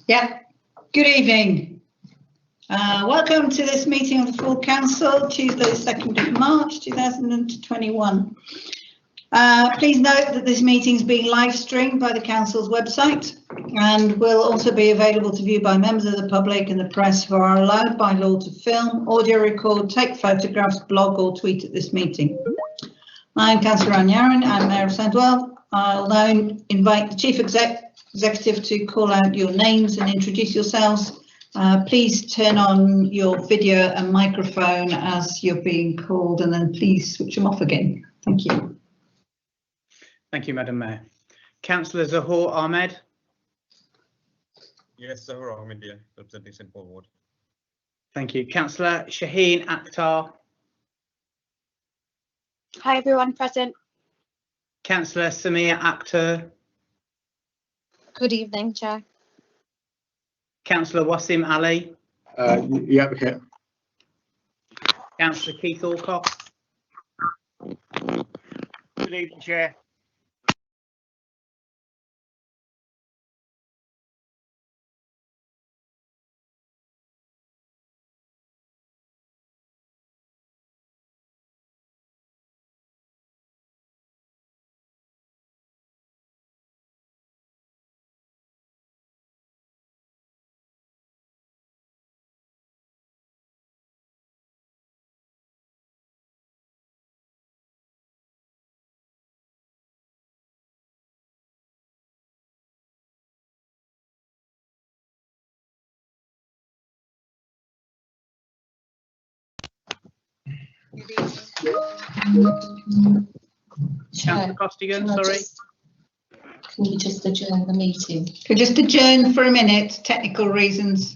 Yeah, good evening. Welcome to this meeting of the full council, Tuesday, 2nd of March 2021. Please note that this meeting is being live streamed by the council's website and will also be available to view by members of the public and the press who are allowed by law to film, audio record, take photographs, blog or tweet at this meeting. I'm Councillor Anne Yaron, I'm Mayor of Sandwell. I'll now invite the Chief Executive to call out your names and introduce yourselves. Please turn on your video and microphone as you're being called, and then please switch them off again. Thank you. Thank you, Madam Mayor. Councillor Zahor Ahmed. Yes, Zahor Ahmed, yeah, representing St Paul Ward. Thank you. Councillor Shaheen Akhtar. Hi everyone, present. Councillor Samir Akhtar. Good evening, Chair. Councillor Wasim Ali. Yep, here. Councillor Keith Alcock. Good evening, Chair. Councillor Costigan, sorry. Can you just adjourn the meeting? Could just adjourn for a minute, technical reasons.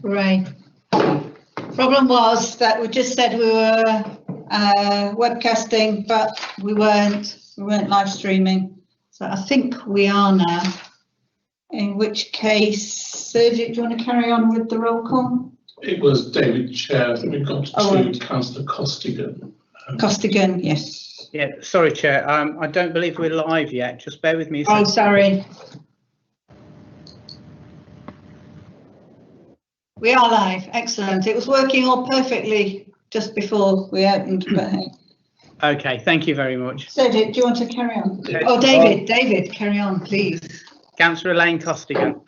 Right. Problem was that we just said we were webcasting, but we weren't live streaming. So I think we are now. In which case, Sergio, do you want to carry on with the roll call? It was David Chair. I think we've got Oh, to right. Councillor Costigan. Costigan, yes. Yeah, sorry, Chair. I don't believe we're live yet. Just bear with me a Oh, second. sorry. We are live. Excellent. It was working all perfectly just before we opened. But hey. Okay, thank you very much. Sergio, do you want to carry on? Okay. Oh, David, carry on, please. Councillor Elaine Costigan.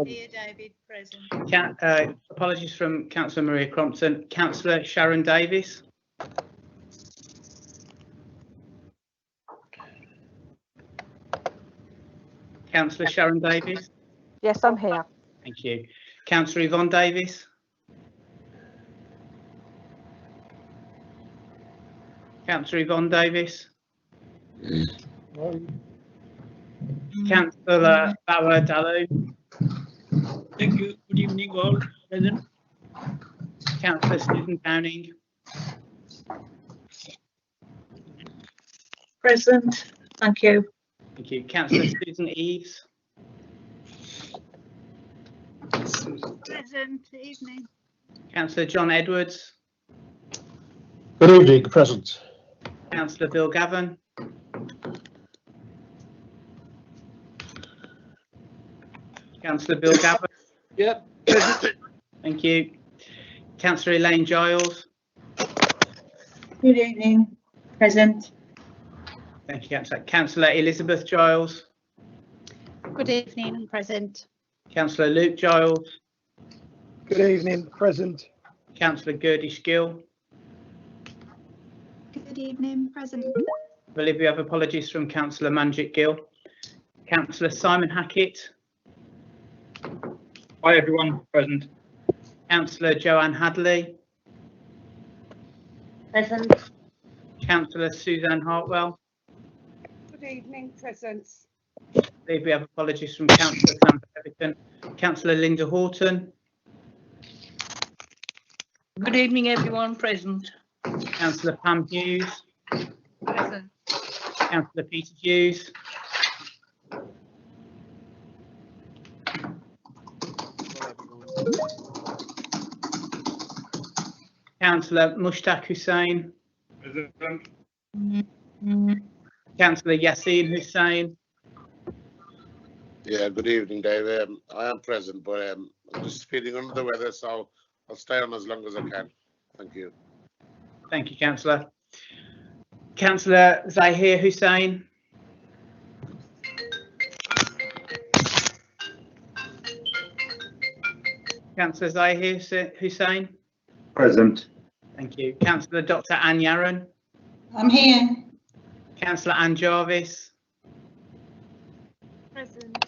Here, David, present. Apologies from Councillor Maria Crompton. Councillor Sharon Davies. Councillor Sharon Davies. Yes, I'm here. Thank you. Councillor Yvonne Davies. Councillor Yvonne Davies. Councillor Bauer Dallu. Thank you. Good evening, all present. Councillor Susan Downing. Present, thank you. Thank you. Councillor Susan Eves. Present, evening. Councillor John Edwards. Good evening, present. Councillor Bill Gavin. Councillor Bill Gavin. Yep. Thank you. Councillor Elaine Giles. Good evening, present. Thank you, Councillor. Councillor Elizabeth Giles. Good evening, present. Councillor Luke Giles. Good evening, present. Councillor Gerdish Gill. Good evening, present. I believe we have apologies from Councillor Manjit Gill. Councillor Simon Hackett. Hi, everyone, present. Councillor Joanne Hadley. Present. Councillor Suzanne Hartwell. Good evening, present. I believe we have apologies from Councillor Sam Featherton. Councillor Linda Horton. Good evening, everyone, present. Councillor Pam Hughes. Present. Councillor Peter Hughes. Councillor Mushtaq Hussain. Present. Councillor Yassine Hussain. Yeah, good evening, Dave. I am present, but I'm just feeling under the weather, so I'll stay on as long as I can. Thank you. Thank you, Councillor. Councillor Zahir Hussain. Councillor Zahir Hussain. Present. Thank you. Councillor Dr. Anne Yaron. I'm here. Councillor Anne Jarvis. Present.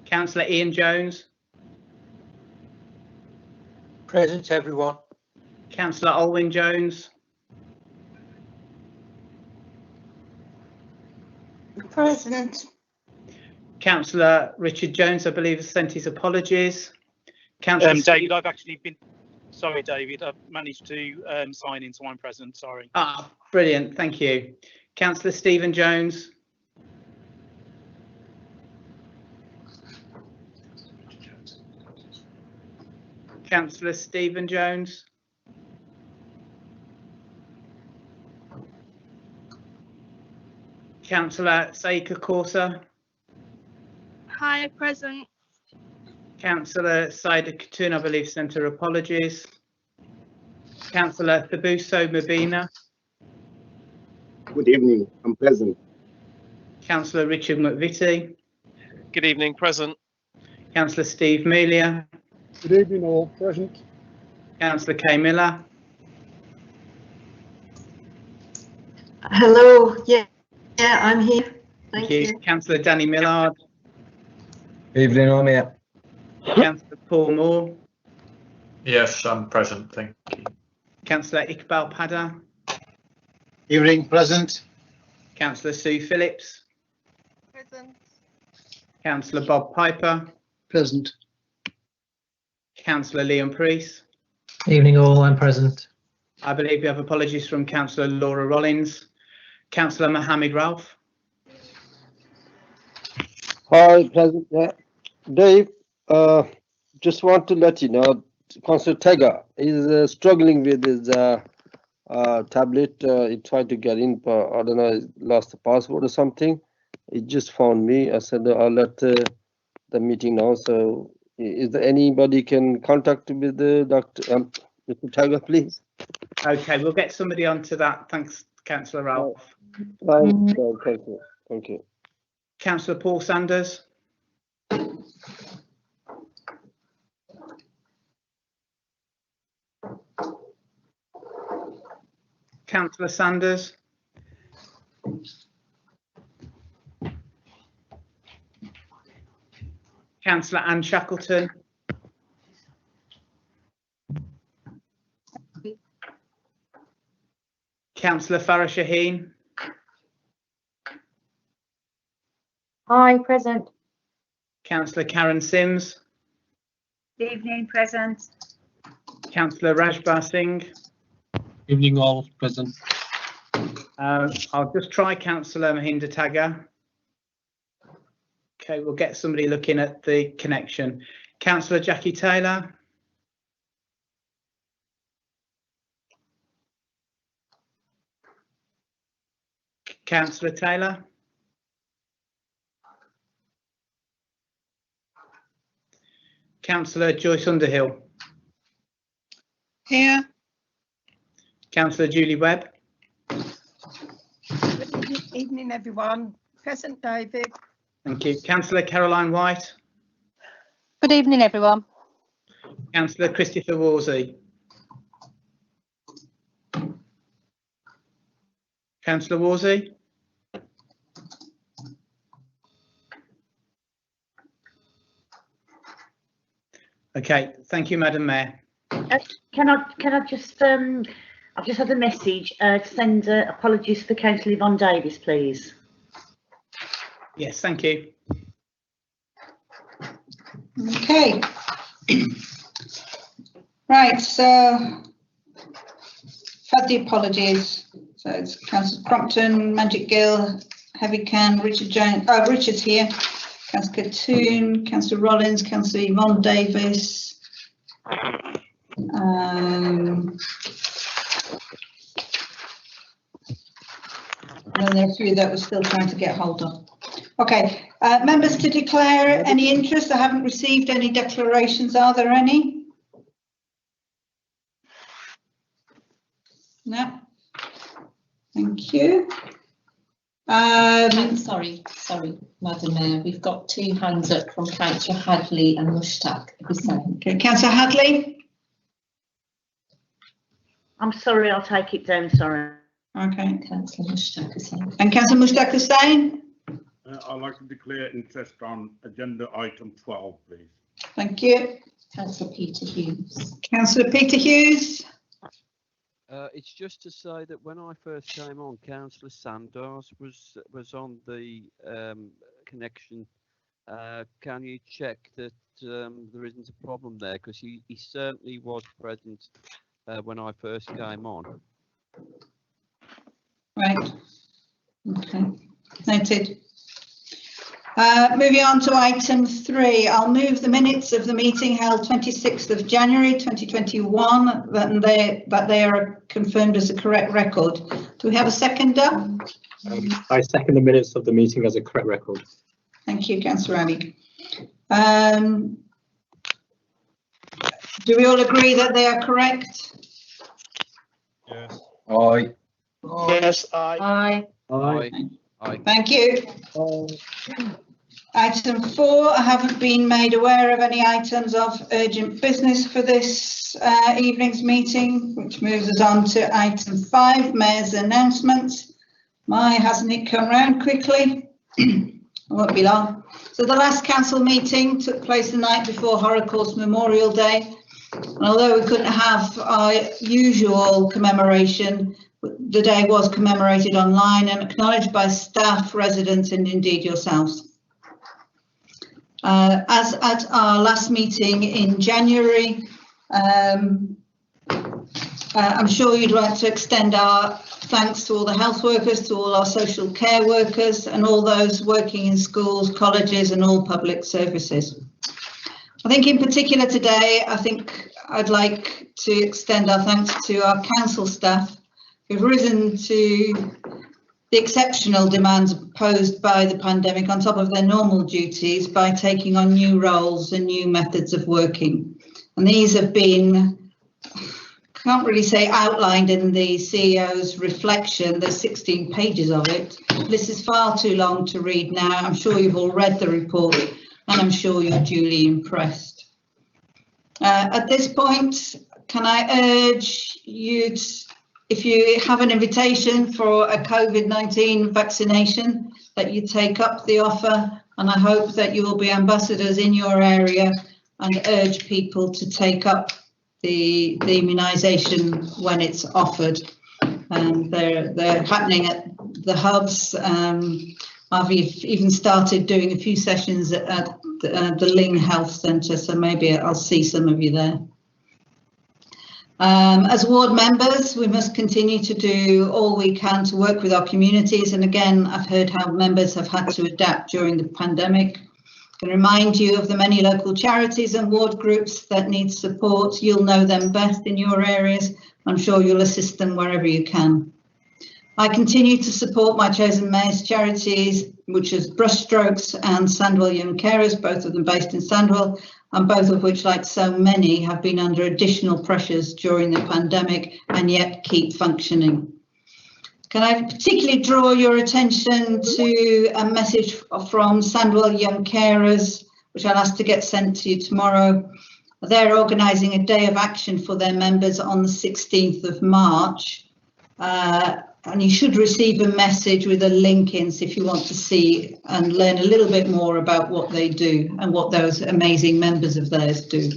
Councillor Ian Jones. Present, everyone. Councillor Olwyn Jones. Present. Councillor Richard Jones, I believe, has sent his apologies. Councillor David, I've actually been, sorry, David, I've managed to sign in, so I'm present, sorry. Ah, brilliant, thank you. Councillor Stephen Jones. Councillor Stephen Jones. Councillor Saika Corsa. Hi, present. Councillor Saida Khatun, I believe, sent her apologies. Councillor Thabuso Mabina. Good evening, I'm present. Councillor Richard McVitie. Good evening, present. Councillor Steve Melia. Good evening, all present. Councillor Kay Miller. Hello, yeah, I'm here. Thank you. Councillor Danny Millard. Evening, I'm here. Councillor Paul Moore. Yes, I'm present. Thank you. Councillor Iqbal Pada. Evening, present. Councillor Sue Phillips. Present. Councillor Bob Piper. Present. Councillor Liam Priest. Evening all, I'm present. I believe we have apologies from Councillor Laura Rollins. Councillor Mohammed Ralph. Hi, President. Yeah. Dave, just want to let you know, Councillor Tega is struggling with his tablet. He tried to get in, but I don't know, he lost the password or something. He just found me. I said I'll let the meeting know. So, is there anybody can contact with the Mr. Tega, please? Okay, we'll get somebody onto that. Thanks, Councillor Ralph. Thank you. Thank you. Councillor Paul Sanders. Councillor Sanders. Councillor Anne Shackleton. Councillor Farah Shaheen. Hi, present. Councillor Karen Sims. Evening, present. Councillor Rajbar Singh. Evening all, present. I'll just try Councillor Mahinda Tagga. Okay, we'll get somebody looking at the connection. Councillor Jackie Taylor. Councillor Taylor. Councillor Joyce Underhill. Here. Councillor Julie Webb. Good evening, everyone. Present, David. Thank you. Councillor Caroline White. Good evening, everyone. Councillor Christopher Worsey. Councillor Worsey. Okay, thank you, Madam Mayor. Can I just I've just had a message to send apologies for Councillor Yvonne Davis, please. Yes, thank you. Okay. Right, so had the apologies. So it's Councillor Crompton, Magic Gill, Heavy Can, Richard Jones. Oh, Richard's here. Councillor Katoon, Councillor Rollins, Councillor Yvonne Davis. And then there are a few that we're still trying to get hold of. Okay, members to declare any interest. I haven't received any declarations. Are there any? No. Thank you. Sorry, Madam Mayor. We've got two hands up from Councillor Hadley and Mushtaq Hussain. Okay, Councillor Hadley. I'm sorry, I'll take it down, sorry. Okay. Councillor Mushtaq Hussain. And Councillor Mushtaq Hussain. I'd like to declare interest on agenda item 12, please. Thank you. Councillor Peter Hughes. Councillor Peter Hughes. It's just to say that when I first came on, Councillor Sanders was on the connection. Can you check that there isn't a problem there? Because he certainly was present when I first came on. Right. Okay. Noted. Moving on to item 3, I'll move the minutes of the meeting held 26th of January 2021 that they are confirmed as a correct record. Do we have a seconder? I second the minutes of the meeting as a correct record. Thank you, Councillor Ali. Do we all agree that they are correct? Yes. Aye. Yes, aye. Aye. Aye. Thank you. Item 4, I haven't been made aware of any items of urgent business for this evening's meeting, which moves us on to item 5, Mayor's announcements. Hasn't it come round quickly? It won't be long. So the last council meeting took place the night before Holocaust Memorial Day. And although we couldn't have our usual commemoration, the day was commemorated online and acknowledged by staff, residents and indeed yourselves. As at our last meeting in January, I'm sure you'd like to extend our thanks to all the health workers, to all our social care workers and all those working in schools, colleges and all public services. I think in particular today, I'd like to extend our thanks to our council staff who've risen to the exceptional demands posed by the pandemic on top of their normal duties by taking on new roles and new methods of working. And these have been, can't really say outlined in the CEO's reflection, there's 16 pages of it. This is far too long to read now. I'm sure you've all read the report and I'm sure you're duly impressed. At this point, can I urge you to, if you have an invitation for a COVID-19 vaccination, that you take up the offer, and I hope that you will be ambassadors in your area and urge people to take up the immunisation when it's offered. They're happening at the hubs. I've even started doing a few sessions at the Ling Health Centre, so maybe I'll see some of you there. As ward members, we must continue to do all we can to work with our communities. And again, I've heard how members have had to adapt during the pandemic. I can remind you of the many local charities and ward groups that need support. You'll know them best in your areas. I'm sure you'll assist them wherever you can. I continue to support my chosen mayor's charities, which is Brushstrokes and Sandwell Young Carers, both of them based in Sandwell, and both of which, like so many, have been under additional pressures during the pandemic and yet keep functioning. Can I particularly draw your attention to a message from Sandwell Young Carers, which I'll ask to get sent to you tomorrow. They're organising a day of action for their members on the 16th of March. And you should receive a message with a link in so if you want to see and learn a little bit more about what they do and what those amazing members of theirs do.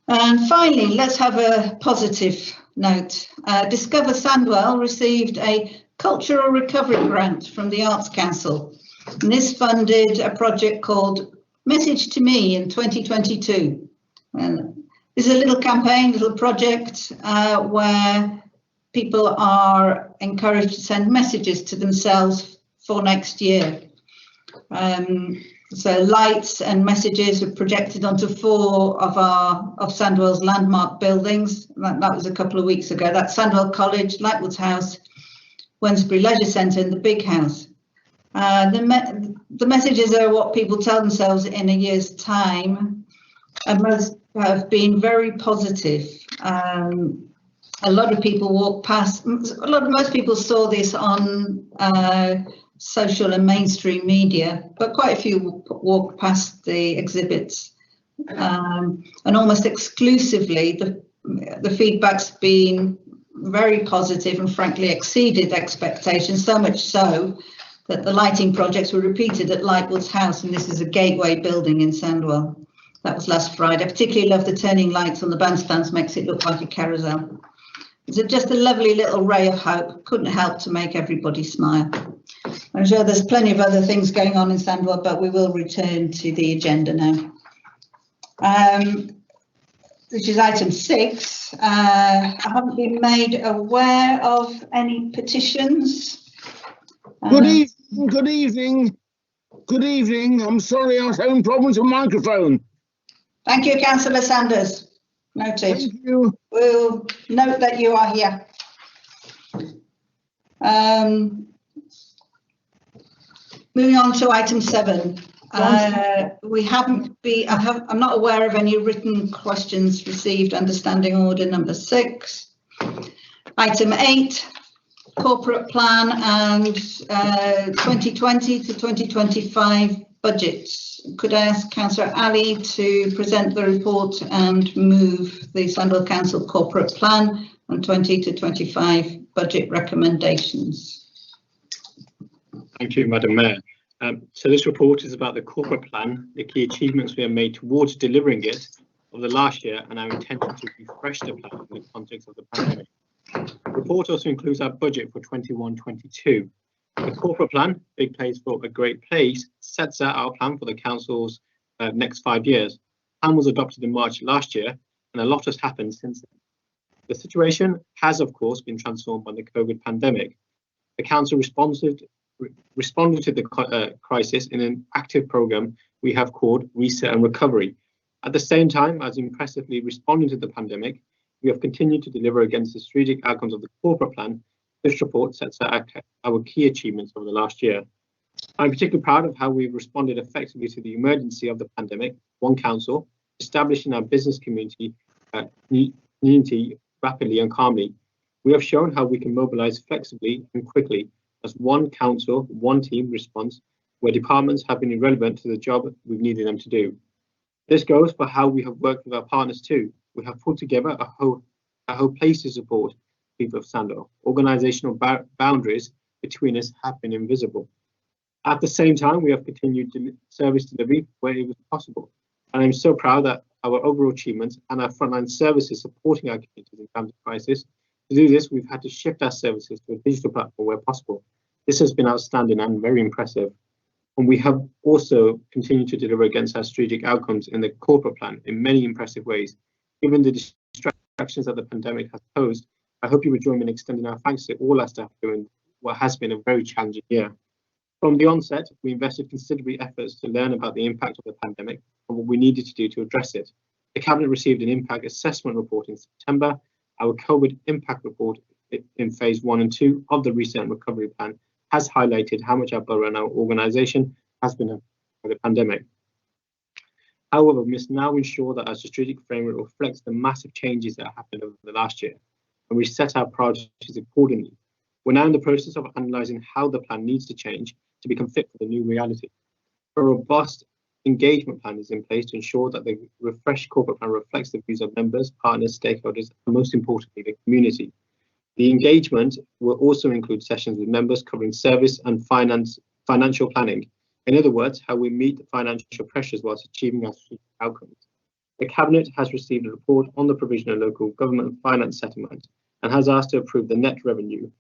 And finally, let's have a positive note. Discover Sandwell received a cultural recovery grant from the Arts Council. And this funded a project called Message to Me in 2022. And this is a little campaign, little project where people are encouraged to send messages to themselves for next year. So lights and messages are projected onto 4 of Sandwell's landmark buildings. That was a couple of weeks ago. That's Sandwell College, Lightwoods House, Wednesbury Leisure Centre and the Big House. The messages are what people tell themselves in a year's time, and most have been very positive. A lot of people walk past, most people saw this on social and mainstream media, but quite a few walked past the exhibits. And almost exclusively, the feedback's been very positive and frankly exceeded expectations, so much so that the lighting projects were repeated at Lightwoods House, and this is a gateway building in Sandwell. That was last Friday. I particularly love the turning lights on the bandstands, makes it look like a carousel. It's just a lovely little ray of hope. Couldn't help to make everybody smile. I'm sure there's plenty of other things going on in Sandwell, but we will return to the agenda now. Which is item 6. I haven't been made aware of any petitions. Good evening, good evening, good evening. I'm sorry I was having problems with the microphone. Thank you, Councillor Sanders. Noted. Thank you. We'll note that you are here. Moving on to item 7. We haven't been, I'm not aware of any written questions received under standing order number 6. Item 8, corporate plan and 2020 to 2025 budgets. Could I ask Councillor Ali to present the report and move the Sandwell Council corporate plan and 20 to 25 budget recommendations? Thank you, Madam Mayor. So this report is about the corporate plan, the key achievements we have made towards delivering it over the last year, and our intention to refresh the plan in the context of the pandemic. The report also includes our budget for 21-22. The corporate plan, Big Place for a Great Place, sets out our plan for the council's next 5 years. The plan was adopted in March last year, and a lot has happened since then. The situation has, of course, been transformed by the COVID pandemic. The council responded to the crisis in an active programme we have called Reset and Recovery. At the same time as impressively responding to the pandemic, we have continued to deliver against the strategic outcomes of the corporate plan. This report sets out our key achievements over the last year. I'm particularly proud of how we've responded effectively to the emergency of the pandemic, one council, establishing our business community rapidly and calmly. We have shown how we can mobilise flexibly and quickly as one council, one team response, where departments have been irrelevant to the job we've needed them to do. This goes for how we have worked with our partners too. We have put together a whole place to support people of Sandwell. Organisational boundaries between us have been invisible. At the same time, we have continued service delivery where it was possible. And I'm so proud that our overall achievements and our frontline services supporting our communities in times of crisis. To do this, we've had to shift our services to a digital platform where possible. This has been outstanding and very impressive. And we have also continued to deliver against our strategic outcomes in the corporate plan in many impressive ways. Given the distractions that the pandemic has posed, I hope you would join me in extending our thanks to all our staff during what has been a very challenging year. From the onset, we invested considerable efforts to learn about the impact of the pandemic and what we needed to do to address it. The Cabinet received an impact assessment report in September. Our COVID impact report in phase 1 and 2 of the Reset and Recovery Plan has highlighted how much our borough and our organisation has been affected by the pandemic. However, we must now ensure that our strategic framework reflects the massive changes that happened over the last year, and we set our priorities accordingly. We're now in the process of analysing how the plan needs to change to become fit for the new reality. A robust engagement plan is in place to ensure that the refreshed corporate plan reflects the views of members, partners, stakeholders, and most importantly, the community. The engagement will also include sessions with members covering service and financial planning. In other words, how we meet the financial pressures whilst achieving our strategic outcomes. The Cabinet has received a report on the provision of local government finance settlement and has asked to approve the net revenue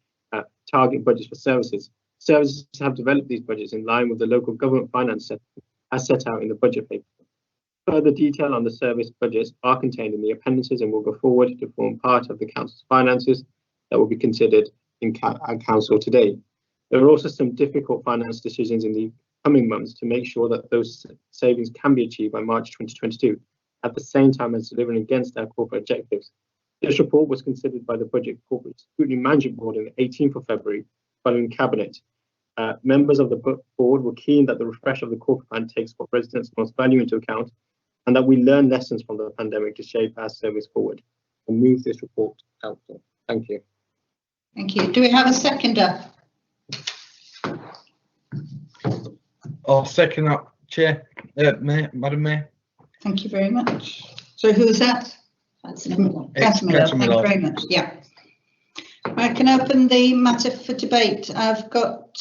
target budgets for services. Services have developed these budgets in line with the local government finance settlement as set out in the budget paper. Further detail on the service budgets are contained in the appendices and will go forward to form part of the Council's finances that will be considered in Council today. There are also some difficult finance decisions in the coming months to make sure that those savings can be achieved by March 2022, at the same time as delivering against our corporate objectives. This report was considered by the Budget Corporate Scrutiny Management Board on the 18th of February, following Cabinet. Members of the board were keen that the refresh of the corporate plan takes what residents most value into account, and that we learn lessons from the pandemic to shape our service forward and move this report to Council. Thank you. Thank you. Do we have a seconder? I'll second that, Chair, Madam Mayor. Thank you very much. So who's that? Councillor Miller. Councillor Miller, thank you very much. Yeah. I can open the matter for debate. I've got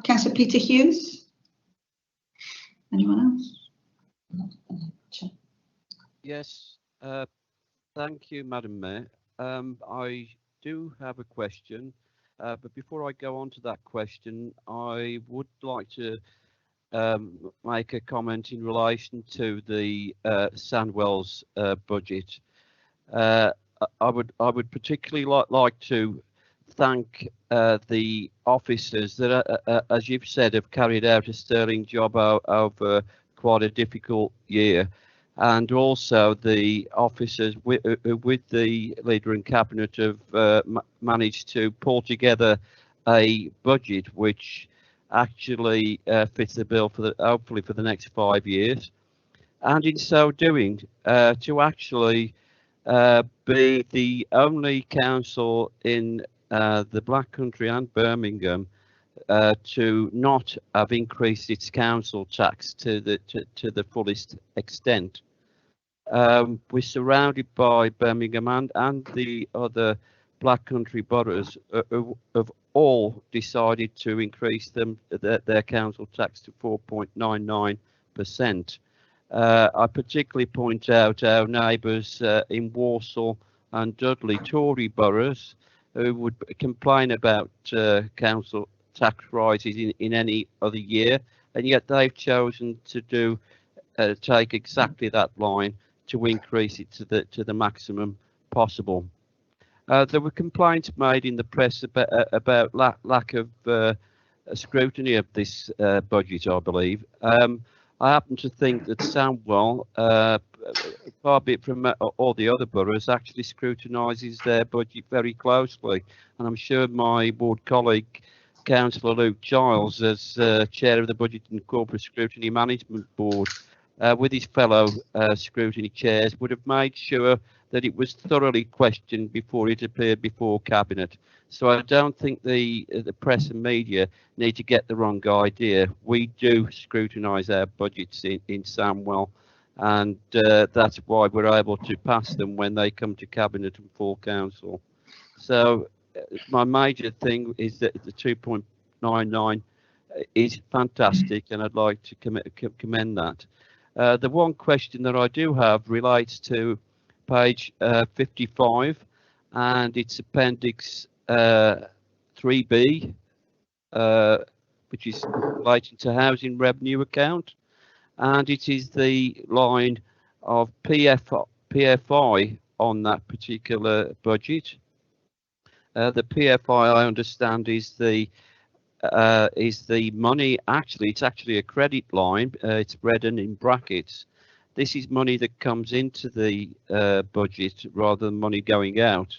Councillor Peter Hughes. Anyone else? Yes, thank you, Madam Mayor. I do have a question, but before I go on to that question, I would like to make a comment in relation to the Sandwell's budget. I would particularly like to thank the officers that, as you've said, have carried out a sterling job over quite a difficult year, and also the officers with the Leader and Cabinet have managed to pull together a budget which actually fits the bill for hopefully for the next 5 years, and in so doing to actually be the only council in the Black Country and Birmingham to not have increased its council tax to the fullest extent. We're surrounded by Birmingham and the other Black Country boroughs who have all decided to increase their council tax to 4.99%. I particularly point out our neighbours in Walsall and Dudley Tory boroughs who would complain about council tax rises in any other year, and yet they've chosen to do take exactly that line to increase it to the maximum possible. There were complaints made in the press about lack of scrutiny of this budget, I believe. I happen to think that Sandwell, far be it from all the other boroughs, actually scrutinises their budget very closely. And I'm sure my ward colleague, Councillor Luke Giles, as chair of the Budget and Corporate Scrutiny Management Board, with his fellow scrutiny chairs, would have made sure that it was thoroughly questioned before it appeared before Cabinet. So I don't think the press and media need to get the wrong idea. We do scrutinise our budgets in Sandwell, and that's why we're able to pass them when they come to Cabinet and full council. So my major thing is that the 2.99 is fantastic, and I'd like to commend that. The one question that I do have relates to page 55 and its appendix 3B, which is relating to housing revenue account, and it is the line of PFI on that particular budget. The PFI, I understand, is the money. Actually, it's actually a credit line. It's written in brackets. This is money that comes into the budget rather than money going out.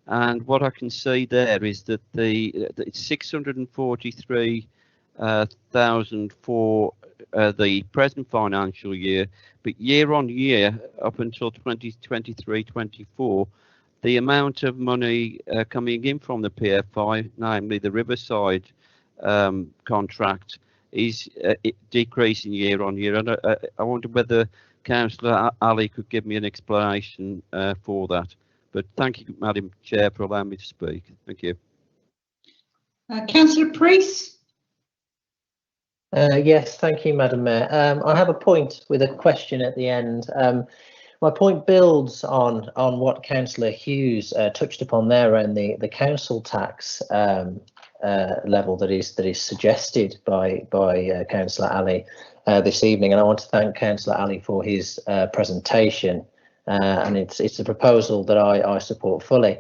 And what I can see there is that it's 643,000 for the present financial year, but year on year up until 2023-24, the amount of money coming in from the PFI, namely the Riverside contract, is decreasing year on year. And I wonder whether Councillor Ali could give me an explanation for that. But thank you, Madam Chair, for allowing me to speak. Thank you. Councillor Priest? Yes, thank you, Madam Mayor. I have a point with a question at the end. My point builds on what Councillor Hughes touched upon there, and the council tax level that is suggested by Councillor Ali this evening. And I want to thank Councillor Ali for his presentation. And it's a proposal that I support fully.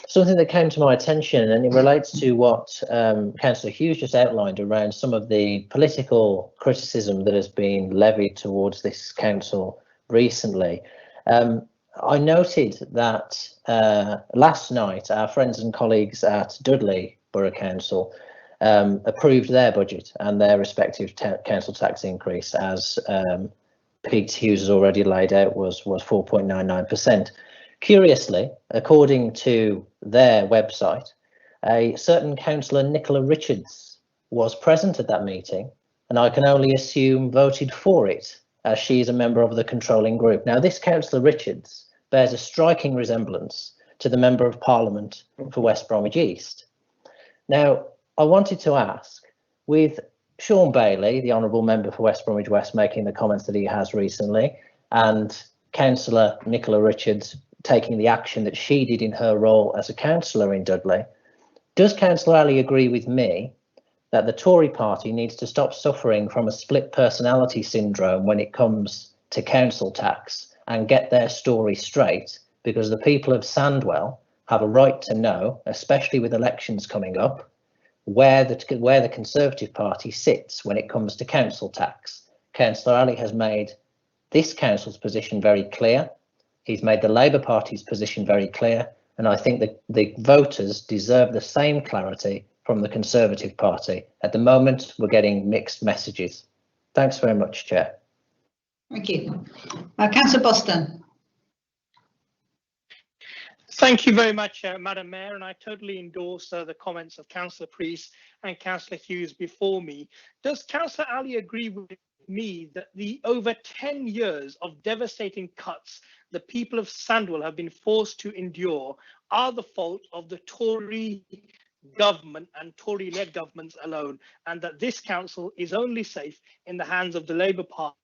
Something that came to my attention, and it relates to what Councillor Hughes just outlined around some of the political criticism that has been levied towards this council recently. I noted that last night our friends and colleagues at Dudley Borough Council approved their budget and their respective council tax increase, as Pete Hughes has already laid out, was 4.99%. Curiously, according to their website, a certain councillor, Nicola Richards, was present at that meeting, and I can only assume voted for it, as she is a member of the controlling group. Now, this Councillor Richards bears a striking resemblance to the Member of Parliament for West Bromwich East. Now, I wanted to ask, with Sean Bailey, the Honourable Member for West Bromwich West, making the comments that he has recently, and Councillor Nicola Richards taking the action that she did in her role as a councillor in Dudley, does Councillor Ali agree with me that the Tory party needs to stop suffering from a split personality syndrome when it comes to council tax and get their story straight? Because the people of Sandwell have a right to know, especially with elections coming up, where the Conservative Party sits when it comes to council tax. Councillor Ali has made this council's position very clear. He's made the Labour Party's position very clear, and I think that the voters deserve the same clarity from the Conservative Party. At the moment, we're getting mixed messages. Thanks very much, Chair. Thank you. Councillor Boston. Thank you very much, Madam Mayor, and I totally endorse the comments of Councillor Priest and Councillor Hughes before me. Does Councillor Ali agree with me that the over 10 years of devastating cuts the people of Sandwell have been forced to endure are the fault of the Tory government and Tory-led governments alone, and that this council is only safe in the hands of the Labour Party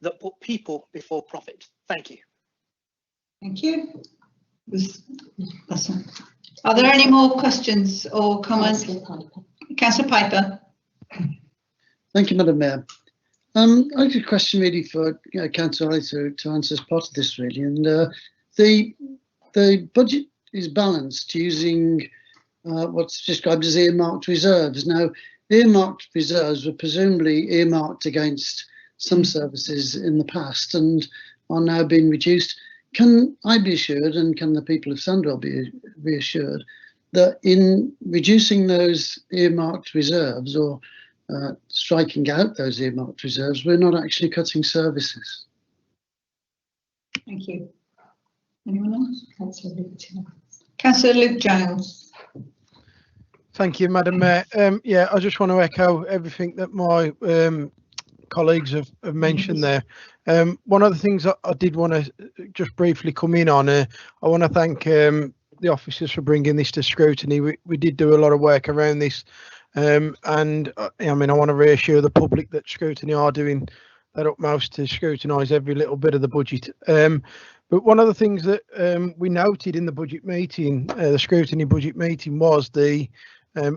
that put people before profit? Thank you. Thank you. Are there any more questions or comments? Councillor Piper. Thank you, Madam Mayor. I have a question really for Councillor Ali to answer as part of this really. And the budget is balanced using what's described as earmarked reserves. Now, earmarked reserves were presumably earmarked against some services in the past and are now being reduced. Can I be assured, and can the people of Sandwell be reassured, that in reducing those earmarked reserves or striking out those earmarked reserves, we're not actually cutting services? Thank you. Anyone else? Councillor Luke Giles. Thank you, Madam Mayor. Yeah, I just want to echo everything that my colleagues have mentioned there. One of the things I did want to just briefly come in on, I want to thank the officers for bringing this to scrutiny. We did do a lot of work around this, and I mean, I want to reassure the public that scrutiny are doing their utmost to scrutinise every little bit of the budget. But one of the things that we noted in the budget meeting, the scrutiny budget meeting, was the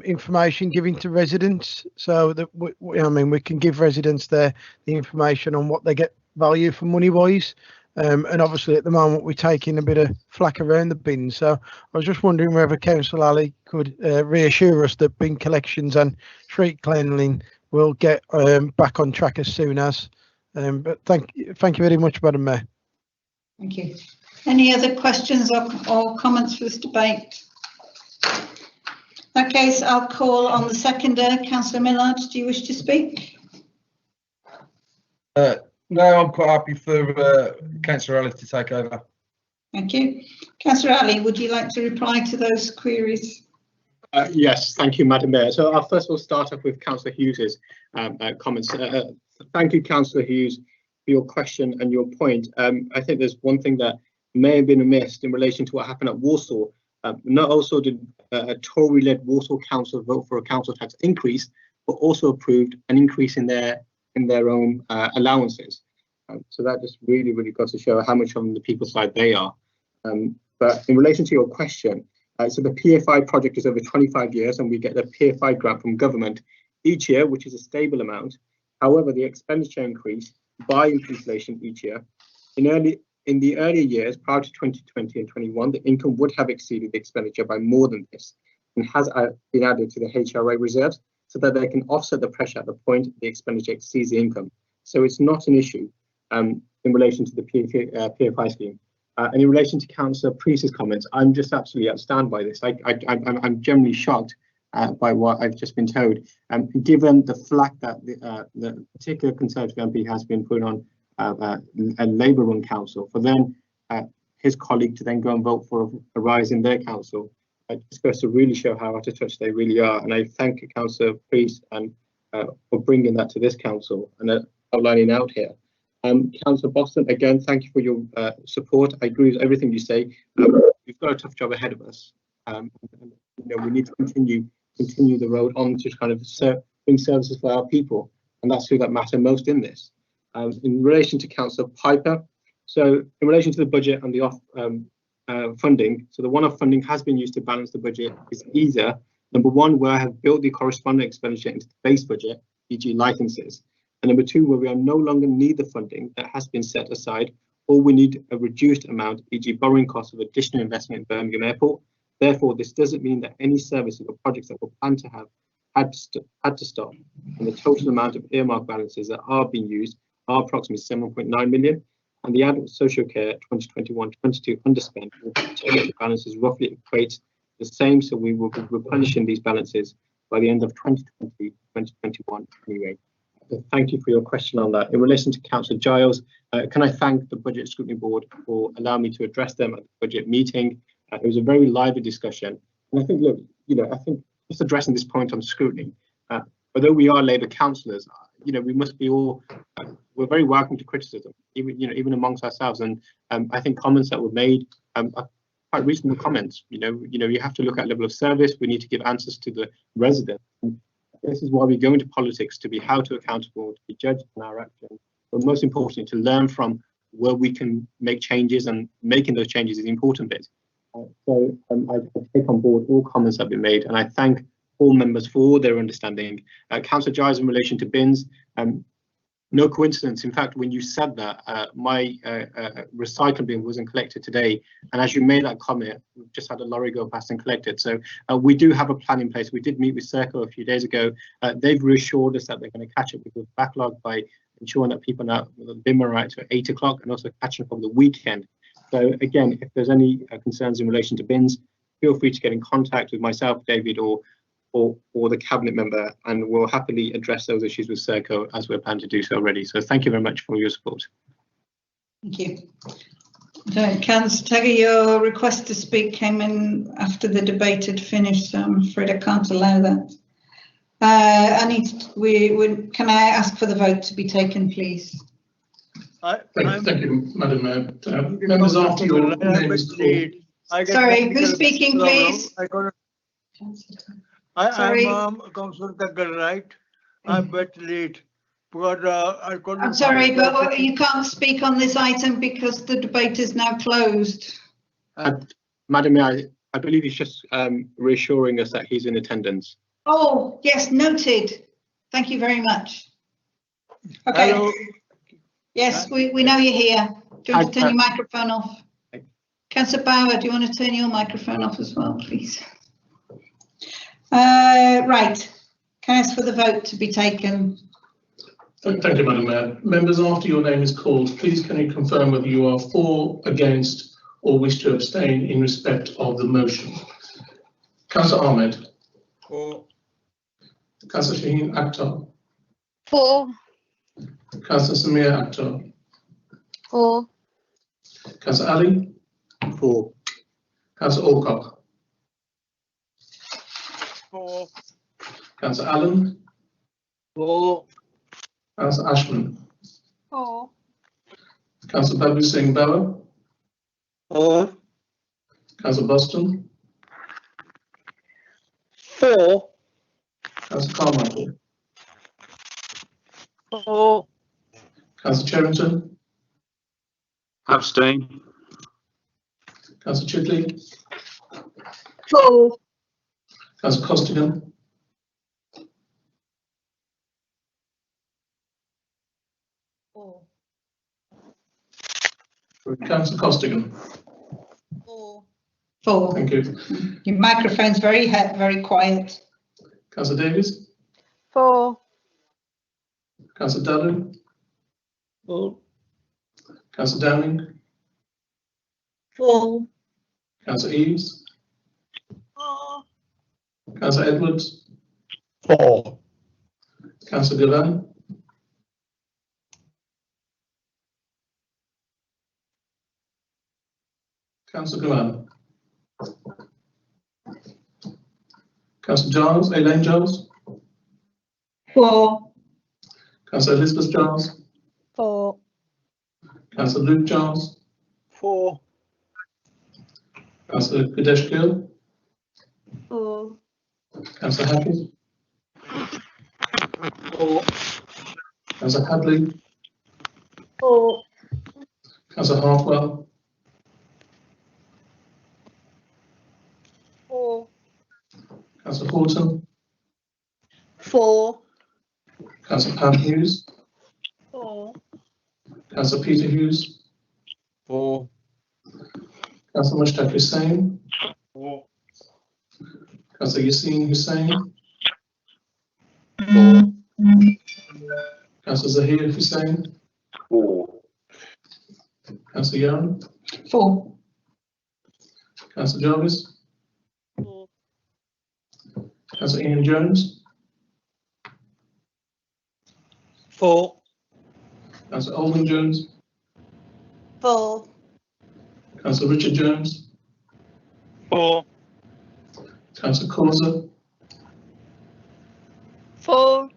information given to residents, so that we can give residents the information on what they get value for money wise, and obviously at the moment we're taking a bit of flack around the bins. So I was just wondering whether Councillor Ali could reassure us that bin collections and street cleaning will get back on track as soon as. But thank you very much, Madam Mayor. Thank you. Any other questions or comments for this debate? In that case, I'll call on the seconder. Councillor Millard, do you wish to speak? No, I'm quite happy for Councillor Ali to take over. Thank you. Councillor Ali, would you like to reply to those queries? Yes, thank you, Madam Mayor. So I'll first of all start off with Councillor Hughes's comments. Thank you, Councillor Hughes, for your question and your point. I think there's one thing that may have been amiss in relation to what happened at Walsall. Not also did a Tory-led Walsall Council vote for a council tax increase, but also approved an increase in their own allowances. So that just really goes to show how much on the people's side they are. But in relation to your question, so the PFI project is over 25 years, and we get the PFI grant from government each year, which is a stable amount. However, the expenditure increase by inflation each year. In the earlier years, prior to 2020 and 21, the income would have exceeded the expenditure by more than this, and has been added to the HRA reserves so that they can offset the pressure at the point the expenditure exceeds the income. So it's not an issue in relation to the PFI scheme. And in relation to Councillor Priest's comments, I'm just absolutely outstanding by this. I'm generally shocked by what I've just been told, given the flack that the particular Conservative MP has been put on a Labour-run council, for then his colleague to then go and vote for a rise in their council. It just goes to really show how out of touch they really are. And I thank Councillor Priest and for bringing that to this council and outlining out here. Councillor Boston, again, thank you for your support. I agree with everything you say. We've got a tough job ahead of us. We need to continue the road on to kind of bring services for our people, and that's who that matter most in this. In relation to Councillor Piper, so in relation to the budget and the off funding, so the one-off funding has been used to balance the budget is either number one, where I have built the corresponding expenditure into the base budget, e.g. licenses, and number two, where we are no longer need the funding that has been set aside, or we need a reduced amount, e.g. borrowing costs of additional investment in Birmingham Airport. Therefore, this doesn't mean that any services or projects that were planned to have had to stop, and the total amount of earmark balances that are being used are approximately 7.9 million, and the adult social care 2021-22 underspend balances roughly equates the same, so we will be replenishing these balances by the end of 2020-2021 anyway. Thank you for your question on that. In relation to Councillor Giles, can I thank the Budget Scrutiny Board for allowing me to address them at the budget meeting. It was a very lively discussion, and I think, look, I think just addressing this point on scrutiny, although we are Labour councillors, we must be all, we're very welcome to criticism, even amongst ourselves. And I think comments that were made are quite reasonable comments. You have to look at level of service. We need to give answers to the residents. And this is why we go into politics, to be held to accountable, to be judged on our actions, but most importantly, to learn from where we can make changes, and making those changes is the important bit. So I take on board all comments that have been made, and I thank all members for their understanding. Councillor Giles, in relation to bins, no coincidence. In fact, when you said that, my recycling bin wasn't collected today, and as you made that comment, we've just had a lorry go past and collect it. So we do have a plan in place. We did meet with Serco a few days ago. They've reassured us that they're going to catch up with the backlog by ensuring that people now the bin were right to 8 o'clock, and also catching up over the weekend. So again, if there's any concerns in relation to bins, feel free to get in contact with myself, David, or the cabinet member, and we'll happily address those issues with Serco as we're planning to do so already. So thank you very much for your support. Thank you. Councillor Tagger, your request to speak came in after the debate had finished, so I'm afraid I can't allow that. Can I ask for the vote to be taken, please? Thank you, Madam Mayor. Members, after your name is called. Sorry, who's speaking, please? I'm Councillor Taggar, right? I'm a bit late because I couldn't. I'm sorry, but you can't speak on this item because the debate is now closed. Madam Mayor, I believe he's just reassuring us that he's in attendance. Oh, yes, noted. Thank you very much. Okay. Hello. Yes, we know you're here. Do you want to turn your microphone off? Councillor Bauer, do you want to turn your microphone off as well, please? Right. Can I ask for the vote to be taken? Thank you, Madam Mayor. Members, after your name is called, please can you confirm whether you are for, against, or wish to abstain in respect of the motion? Councillor Ahmed. For. Councillor Shaheen Akhtar. For. Councillor Samir Akhtar. For. Councillor Ali. For. Councillor Alcock. For. Councillor Allen. For. Councillor Ashman. For. Councillor Babu Singh Bauer. For. Councillor Boston. For. Councillor Carmichael. For. Councillor Cherrington. Abstain. Councillor Chidley. For. Councillor Costigan. For. Councillor Costigan. For. Thank you. Your microphone's very quiet. Councillor Davies. For. Councillor Dallin. For. Councillor Downing. For. Councillor Eaves. For. Councillor Edwards. For. Councillor Gavan. Councillor Gavan. Councillor Giles, Elaine Giles. For. Councillor Elizabeth Giles. For. Councillor Luke Giles. For. Councillor Kadesh Gill. For. Councillor Hackett. For. Councillor Hadley. For. Councillor Hartwell. For. Councillor Horton. For. Councillor Pam Hughes. For. Councillor Peter Hughes. For. Councillor Mushtaq Hussain. For. Councillor Yassine Hussain. For. Councillor Zahir Hussain. For. Councillor Young. For. Councillor Jarvis. For. Councillor Ian Jones. For. Councillor Alwyn Jones. For. Councillor Richard Jones. For. Councillor Causa. For.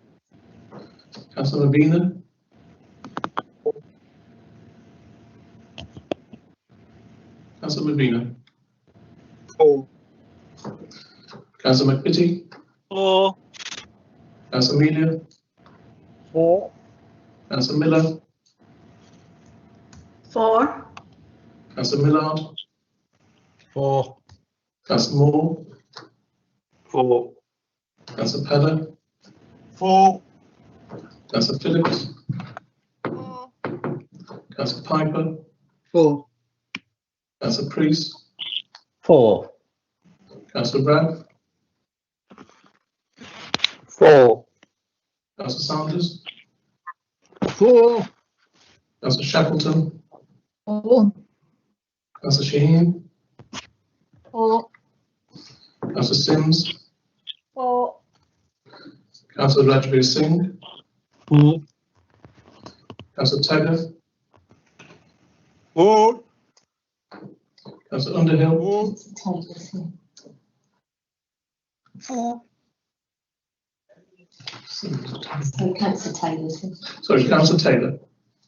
Councillor Mabina. Councillor Mabina. For. Councillor McVitie. For. Councillor Amelia. For. Councillor Miller. For. Councillor Millard. 4. Councillor Moore, 4. Councillor Peller, 4. Councillor Phillips, 4. Councillor Piper, 4. Councillor Priest, 4. Councillor Bragg, 4. Councillor Sanders, 4. Councillor Shackleton, 4. Councillor Shaheen, 4. Councillor Sims, 4. Councillor Rajveer Singh, 4. Councillor Taggart, 4. Councillor Underhill, 4. So Councillor Taylor. sorry, Councillor Taylor,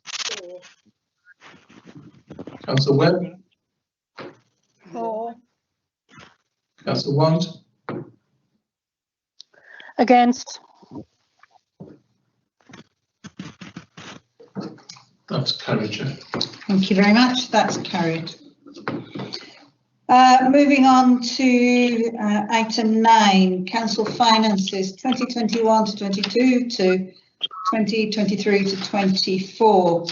4. Councillor Webb, 4. Councillor White, Against. that's carried, Chair. Thank you very much. That's carried. Moving on to item 9, Council Finances 2021 to 22 to 2023 to 24.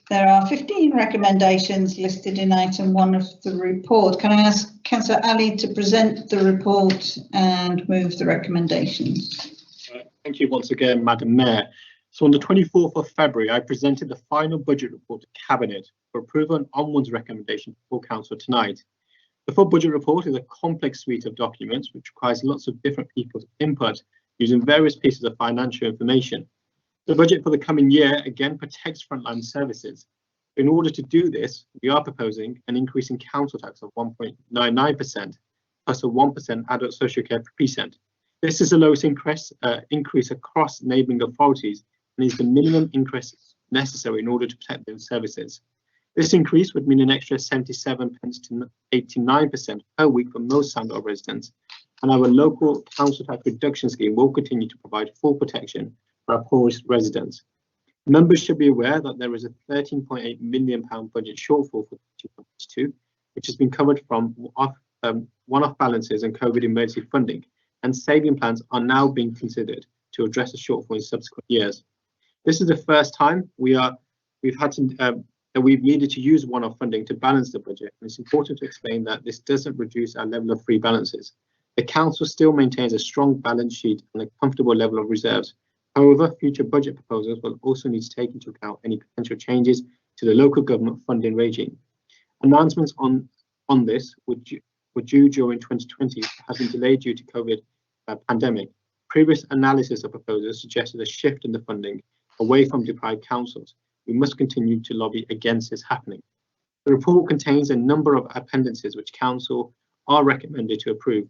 There are 15 recommendations listed in item 1 of the report. Can I ask Councillor Ali to present the report and move the recommendations? Thank you once again, Madam Mayor. So on the 24th of February, I presented the final budget report to Cabinet for approval and onwards recommendation for Council tonight. The full budget report is a complex suite of documents which requires lots of different people's input using various pieces of financial information. The budget for the coming year again protects frontline services. In order to do this, we are proposing an increase in council tax of 1.99% plus a 1% adult social care precinct. This is the lowest increase across neighbouring authorities and is the minimum increase necessary in order to protect those services. This increase would mean an extra 77 pence to 89% per week for most Sandwell residents, and our local council tax reduction scheme will continue to provide full protection for our poorest residents. Members should be aware that there is a £13.8 million budget shortfall for 2022, which has been covered from one-off balances and COVID emergency funding, and saving plans are now being considered to address the shortfall in subsequent years. This is the first time we've needed to use one-off funding to balance the budget, and it's important to explain that this doesn't reduce our level of free balances. The council still maintains a strong balance sheet and a comfortable level of reserves. However, future budget proposals will also need to take into account any potential changes to the local government funding regime. Announcements on this were due during 2020, have been delayed due to COVID pandemic. Previous analysis of proposals suggested a shift in the funding away from deprived councils. We must continue to lobby against this happening. The report contains a number of appendices which council are recommended to approve.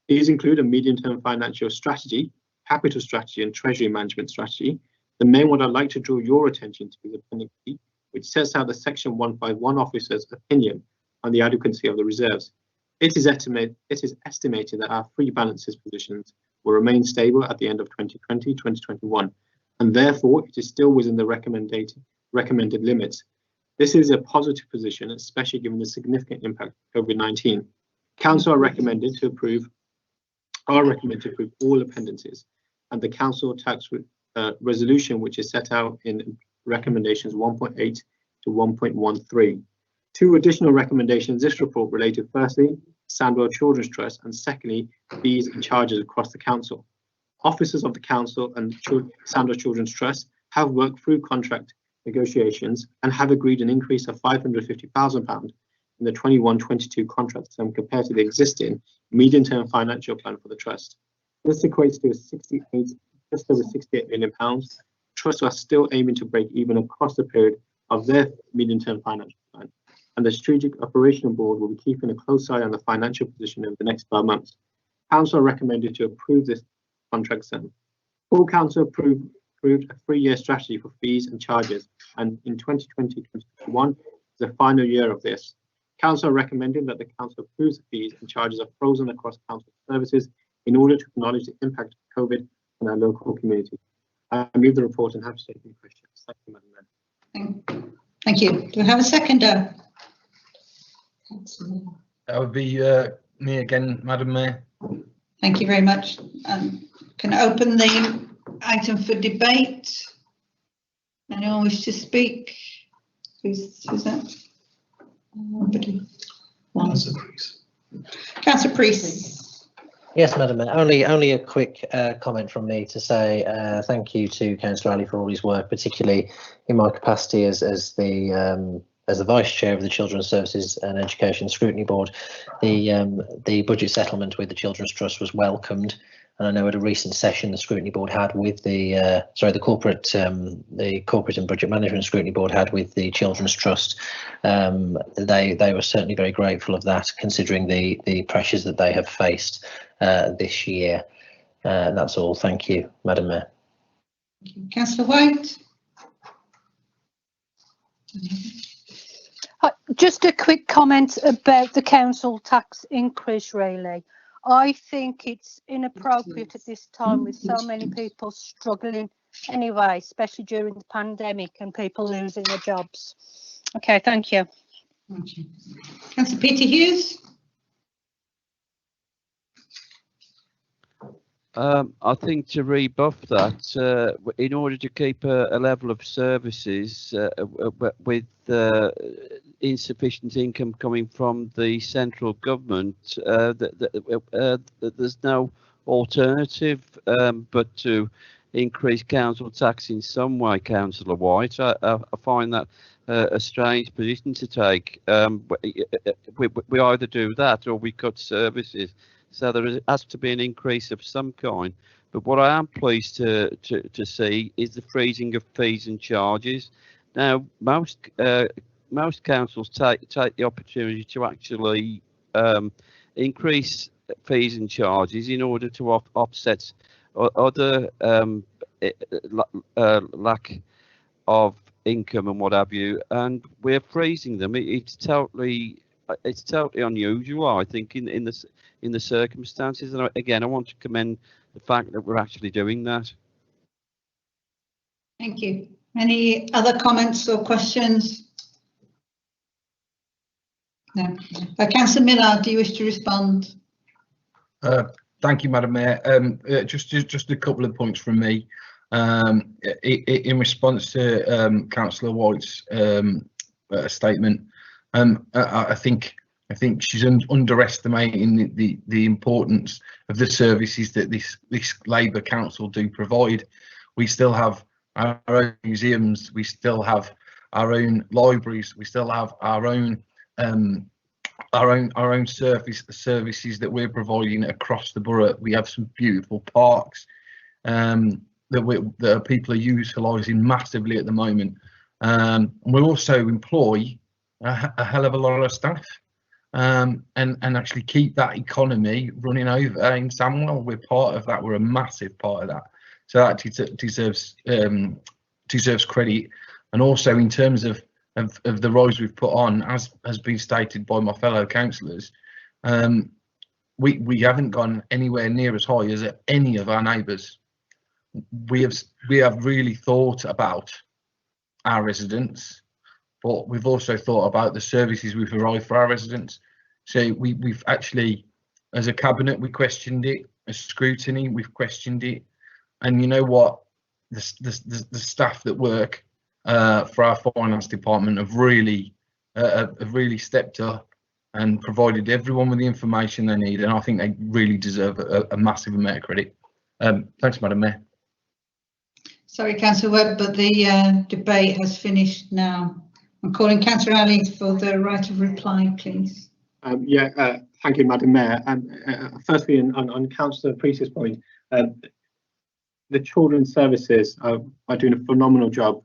These include a medium-term financial strategy, capital strategy and treasury management strategy. The main one I'd like to draw your attention to is Appendix B, which sets out the Section 151 officer's opinion on the adequacy of the reserves. It is estimated that our free balances positions will remain stable at the end of 2020-2021, and therefore it is still within the recommended limits. This is a positive position, especially given the significant impact of COVID-19. Council are recommended to approve all appendices, and the council tax resolution, which is set out in recommendations 1.8 to 1.13. Two additional recommendations in this report related firstly, Sandwell Children's Trust, and secondly, fees and charges across the council. Officers of the council and Sandwell Children's Trust have worked through contract negotiations and have agreed an increase of £550,000 in the 21-22 contract term compared to the existing medium-term financial plan for the trust. This equates to just over £68 million. Trusts are still aiming to break even across the period of their medium-term financial plan, and the Strategic Operational Board will be keeping a close eye on the financial position over the next 12 months. Council are recommended to approve this contract sum. Full council approved a 3-year strategy for fees and charges, and in 2020-2021 is the final year of this. Council are recommending that the council approves the fees and charges are frozen across council services in order to acknowledge the impact of COVID on our local community. I move the report and have to take any questions. Thank you, Madam Mayor. Thank you. Do we have a seconder? That would be me again, Madam Mayor. Thank you very much. Can I open the item for debate? Anyone wish to speak? Who's that? Nobody. Councillor Priest. Yes, Madam Mayor. Only a quick comment from me to say thank you to Councillor Ali for all his work, particularly in my capacity as the Vice Chair of the Children's Services and Education Scrutiny Board. The budget settlement with the Children's Trust was welcomed, and I know at a recent session the Scrutiny Board had with the Corporate and Budget Management Scrutiny Board had with the Children's Trust. They were certainly very grateful of that, considering the pressures that they have faced this year. That's all. Thank you, Madam Mayor. Councillor White. Just a quick comment about the council tax increase, really. I think it's inappropriate at this time with so many people struggling anyway, especially during the pandemic and people losing their jobs. Okay, thank you. Councillor Peter Hughes. I think to rebuff that, in order to keep a level of services with insufficient income coming from the central government, there's no alternative but to increase council tax in some way, Councillor White. I find that a strange position to take. We either do that or we cut services. So there has to be an increase of some kind. But what I am pleased to see is the freezing of fees and charges. Now, most councils take the opportunity to actually increase fees and charges in order to offset other lack of income and what have you. And we're freezing them. It's totally unusual, I think, in the circumstances. And again, I want to commend the fact that we're actually doing that. Thank you. Any other comments or questions? No. Councillor Miller, do you wish to respond? Thank you, Madam Mayor. Just a couple of points from me. In response to Councillor White's statement, I think she's underestimating the importance of the services that this Labour Council do provide. We still have our own museums, we still have our own libraries, we still have our own services that we're providing across the borough. We have some beautiful parks that people are utilising massively at the moment. We also employ a hell of a lot of staff and actually keep that economy running over in Sandwell. We're part of that. We're a massive part of that. So that deserves credit. And also in terms of the rise we've put on, as has been stated by my fellow councillors, we haven't gone anywhere near as high as any of our neighbours. We have really thought about our residents, but we've also thought about the services we provide for our residents. So we've actually, as a cabinet, we questioned it. As scrutiny, we've questioned it. And you know what? The staff that work for our finance department have really stepped up and provided everyone with the information they need. And I think they really deserve a massive amount of credit. Thanks, Madam Mayor. Sorry, Councillor Webb, but the debate has finished now. I'm calling Councillor Ali for the right of reply, please. Thank you, Madam Mayor. Firstly, on Councillor Priest's point, the children's services are doing a phenomenal job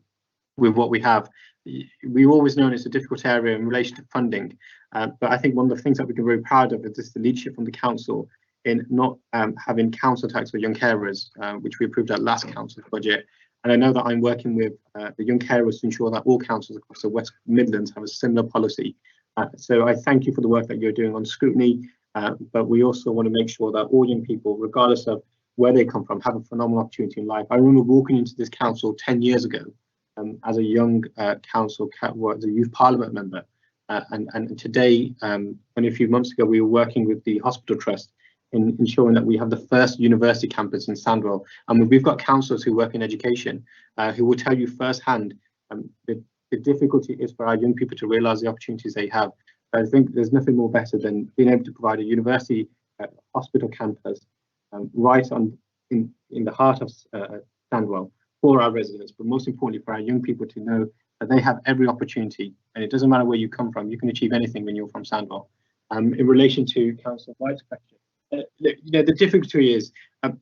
with what we have. We've always known it's a difficult area in relation to funding, but I think one of the things that we can be very proud of is the leadership from the council in not having council tax for young carers, which we approved at last council's budget. And I know that I'm working with the young carers to ensure that all councils across the West Midlands have a similar policy. So I thank you for the work that you're doing on scrutiny, but we also want to make sure that all young people, regardless of where they come from, have a phenomenal opportunity in life. I remember walking into this council 10 years ago as a young as a youth parliament member, And today, only a few months ago, we were working with the hospital trust in ensuring that we have the first university campus in Sandwell. And we've got councillors who work in education who will tell you firsthand the difficulty it is for our young people to realise the opportunities they have. I think there's nothing more better than being able to provide a university hospital campus right in the heart of Sandwell for our residents, but most importantly for our young people to know that they have every opportunity, and it doesn't matter where you come from, you can achieve anything when you're from Sandwell. In relation to Councillor White's question, the difficulty is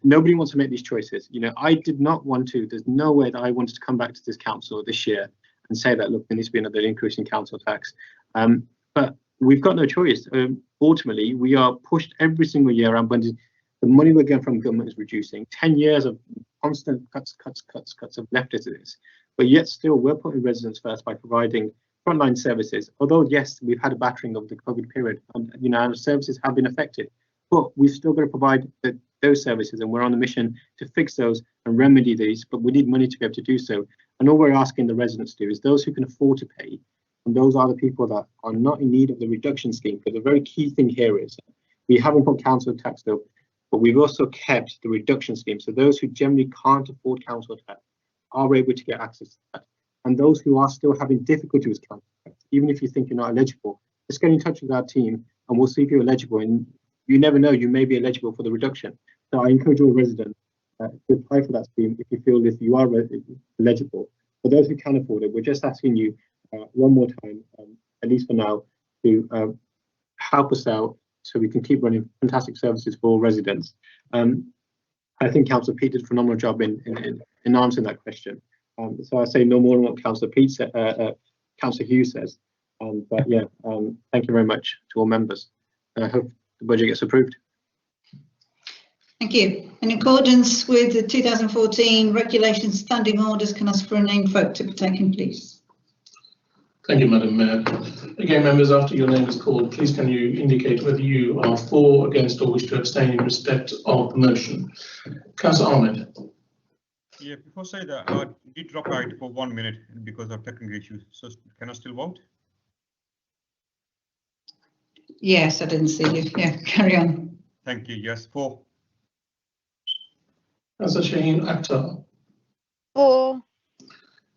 nobody wants to make these choices. I did not want to, there's no way that I wanted to come back to this council this year and say that, look, there needs to be another increase in council tax. But we've got no choice. Ultimately, we are pushed every single year around when the money we're getting from government is reducing. 10 years of constant cuts have left us to this. But yet still, we're putting residents first by providing frontline services. Although, yes, we've had a battering of the COVID period, and our services have been affected. But we've still got to provide those services, and we're on a mission to fix those and remedy these, but we need money to be able to do so. And all we're asking the residents to do is those who can afford to pay, and those are the people that are not in need of the reduction scheme. But the very key thing here is we haven't put council tax up, but we've also kept the reduction scheme. So those who generally can't afford council tax are able to get access to that. And those who are still having difficulty with council tax, even if you think you're not eligible, just get in touch with our team and we'll see if you're eligible. And you never know, you may be eligible for the reduction. So I encourage all residents to apply for that scheme if you feel that you are eligible. For those who can afford it, we're just asking you one more time, at least for now, to help us out so we can keep running fantastic services for all residents. I think Councillor Pete did a phenomenal job in answering that question. So I say no more than what Councillor Pete said, Councillor Hughes says. But yeah, thank you very much to all members. I hope the budget gets approved. Thank you. In accordance with the 2014 regulations standing orders, can I ask for a named vote to be taken, please? Thank you, Madam Mayor. Again, members, after your name is called, please can you indicate whether you are for, against, or wish to abstain in respect of the motion. Councillor Ahmed. Yeah, before I say that, I did drop out for 1 minute because of technical issues. So can I still vote? Yes, I didn't see you. Yeah, carry on. Thank you. Yes, 4. Councillor Shaheen Akhtar. 4.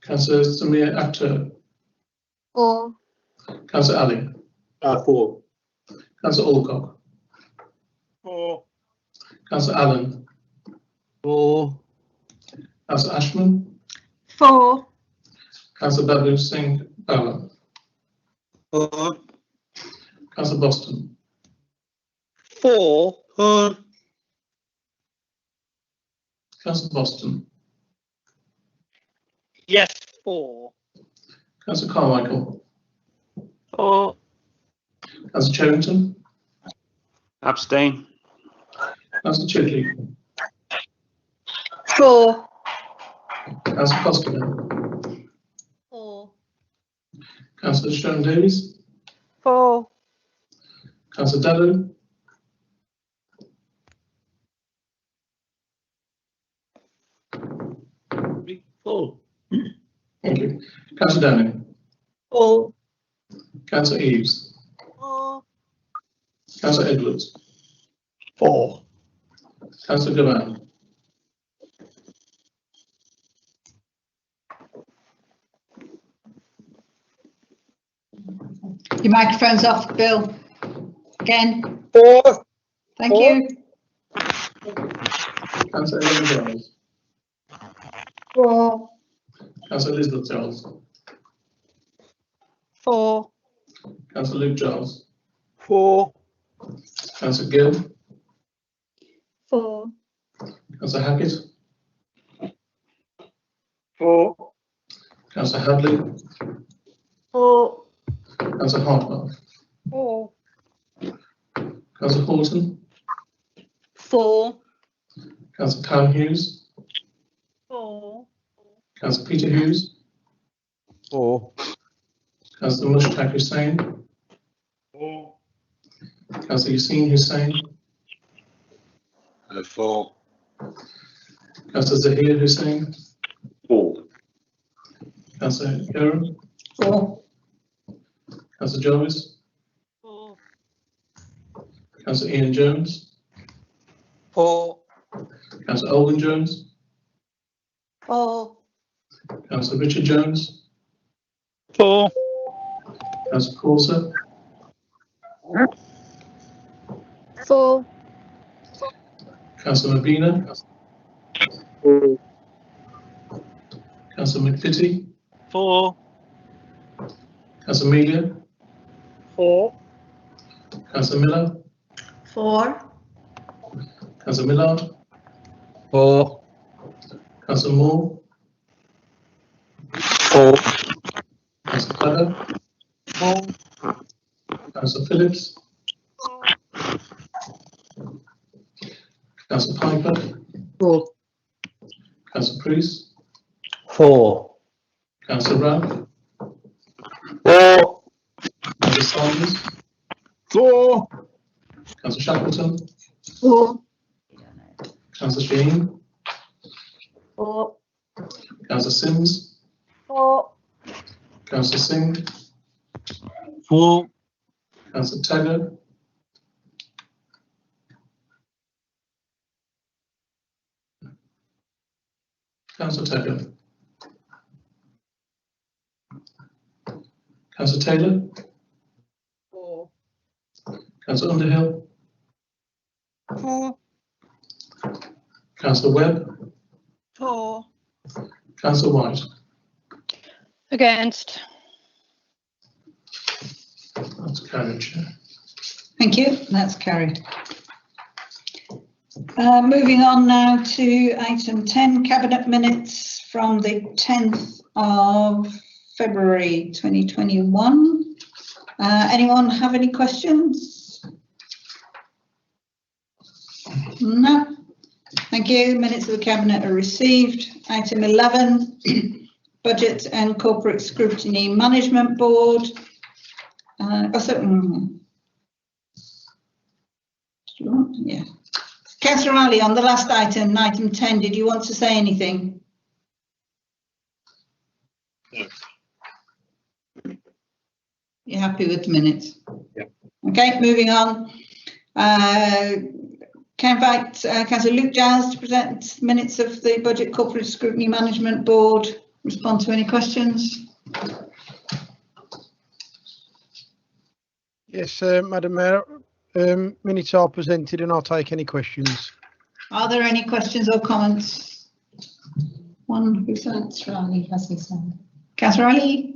Councillor Samir Akhtar. 4. Councillor Ali. 4. Councillor Alcock. 4. Councillor Allen. 4. Councillor Ashman. 4. Councillor Babu Singh Bala. 4. Councillor Boston. 4. Councillor Boston. Yes, 4. Councillor Carmichael. 4. Councillor Cherrington. Abstain. Councillor Chidley. 4. Councillor Costello. 4. Councillor Sharon Davies. 4. Councillor Dallin. 4. Thank you. Councillor Downing. 4. Councillor Eves. 4. Councillor Edwards. 4. Councillor Gavan. Your microphone's off, Bill. Again. 4. Thank you. Councillor Ellen Giles. 4. Councillor Elizabeth Giles. 4. Councillor Luke Giles. 4. Councillor Gill. 4. Councillor Hackett. 4. Councillor Hadley. 4. Councillor Hartwell. 4. Councillor Horton. 4. Councillor Cam Hughes. 4. Councillor Peter Hughes. 4. Councillor Mushtaq Hussain. 4. Councillor Yassine Hussain. 4. Councillor Zahir Hussain. 4. Councillor Garam. 4. Councillor Jarvis? For. Councillor Ian Jones? For. Councillor Olwen Jones? For. Councillor Richard Jones? For. Councillor Corser? For. Councillor Mabina? Councillor McVitie? For. Councillor Amelia? For. Councillor Miller? For. Councillor Millard? For. Councillor Moore? For. Councillor Clever? For. Councillor Phillips? Councillor Piper? For. Councillor Priest? For. Councillor Ralph? For. Councillor Sanders? For. Councillor Shackleton? For. Councillor Sheen? For. Councillor Sims? For. Councillor Singh? For. Councillor Taggart? Councillor Taggart? Councillor Taylor? For. Councillor Underhill? For. Councillor Webb? For. Councillor White? Against. That's carried, Chair. Thank you. That's carried. Moving on now to item 10, Cabinet Minutes from the 10th of February 2021. Anyone have any questions? No. Thank you. Minutes of the Cabinet are received. Item 11, Budget and Corporate Scrutiny Management Board. Yeah. Councillor Ali, on the last item, item 10, did you want to say anything? No. You're happy with the minutes? Yeah. Okay, moving on. Can I invite Councillor Luke Giles to present minutes of the Budget Corporate Scrutiny Management Board, respond to any questions? Yes, Madam Mayor, minutes are presented and I'll take any questions. Are there any questions or comments? One who's that? Councillor Ali has his hand. Councillor Ali?